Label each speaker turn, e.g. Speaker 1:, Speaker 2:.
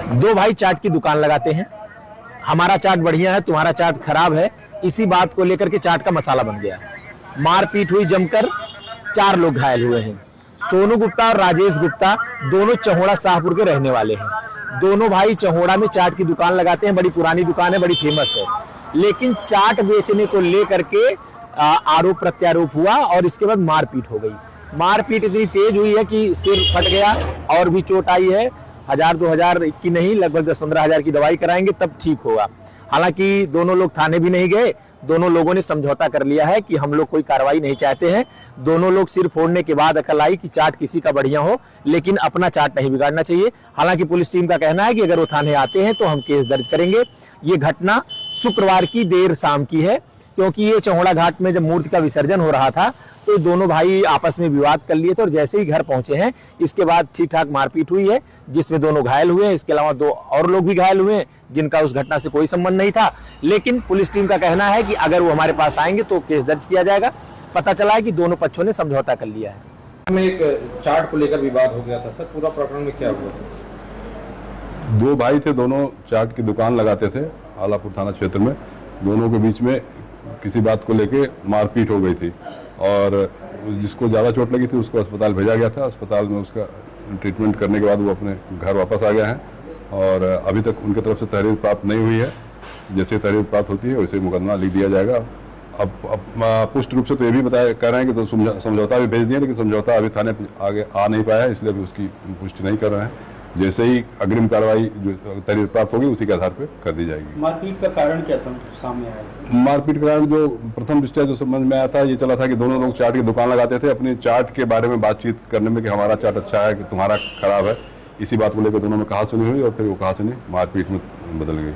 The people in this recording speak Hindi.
Speaker 1: दो भाई चाट की दुकान लगाते हैं। हमारा चाट बढ़िया है, तुम्हारा चाट खराब है, इसी बात को लेकर के चाट का मसाला बन गया। मारपीट हुई जमकर, 4 लोग घायल हुए हैं। सोनू गुप्ता और राजेश गुप्ता दोनों चहोड़ा शाहपुर के रहने वाले हैं। दोनों भाई चहोड़ा में चाट की दुकान लगाते हैं, बड़ी पुरानी दुकान है, बड़ी फेमस है। लेकिन चाट बेचने को लेकर के आरोप प्रत्यारोप हुआ और इसके बाद मारपीट हो गई। मारपीट इतनी तेज हुई है कि सिर फट गया और भी चोट आई है। 1000-2000 की नहीं, लगभग 10-15 हजार की दवाई कराएंगे तब ठीक होगा। हालांकि दोनों लोग थाने भी नहीं गए। दोनों लोगों ने समझौता कर लिया है कि हम लोग कोई कार्रवाई नहीं चाहते हैं। दोनों लोग सिर फोड़ने के बाद अकल आई कि चाट किसी का बढ़िया हो, लेकिन अपना चाट नहीं बिगाड़ना चाहिए। हालांकि पुलिस टीम का कहना है कि अगर वो थाने आते हैं तो हम केस दर्ज करेंगे। ये घटना शुक्रवार की देर शाम की है, क्योंकि ये चहोड़ा घाट में जब मूर्ति का विसर्जन हो रहा था तो दोनों भाई आपस में विवाद कर लिए थे और जैसे ही घर पहुंचे हैं इसके बाद ठीक ठाक मारपीट हुई है, जिसमें दोनों घायल हुए हैं। इसके अलावा 2 और लोग भी घायल हुए हैं जिनका उस घटना से कोई संबंध नहीं था। लेकिन पुलिस टीम का कहना है कि अगर वो हमारे पास आएंगे तो केस दर्ज किया जाएगा। पता चला है कि दोनों पक्षों ने समझौता कर लिया है।
Speaker 2: में एक चाट को लेकर विवाद हो गया था सर, पूरा प्रकरण में क्या हुआ?
Speaker 3: 2 भाई थे, दोनों चाट की दुकान लगाते थे आलापुर थाना क्षेत्र में। दोनों के बीच में किसी बात को लेके मारपीट हो गई थी और जिसको ज़्यादा चोट लगी थी उसको अस्पताल भेजा गया था। अस्पताल में उसका ट्रीटमेंट करने के बाद वो अपने घर वापस आ गए हैं और अभी तक उनकी तरफ से तहरीर प्राप्त नहीं हुई है। जैसे तहरीर प्राप्त होती है वैसे मुकदमा लिख दिया जाएगा। अब पुष्ट रूप से तो ये भी बताया कह रहे हैं कि तो समझौता भी भेज दिया, लेकिन समझौता अभी थाने आगे आ नहीं पाया है, इसलिए अभी उसकी पुष्टि नहीं कर रहे हैं। जैसे ही अग्रिम कार्रवाई जो तहरीर प्राप्त होगी उसी के आधार पर कर दी जाएगी।
Speaker 2: मारपीट का कारण क्या सामने आया?
Speaker 3: मारपीट का कारण जो प्रथम दृष्टया जो समझ में आया था, ये चला था कि दोनों लोग चाट की दुकान लगाते थे। अपनी चाट के बारे में बातचीत करने में कि हमारा चाट अच्छा है कि तुम्हारा खराब है, इसी बात को लेकर दोनों में कहा सुनी हुई और फिर वो कहा सुनी मारपीट में बदल गई।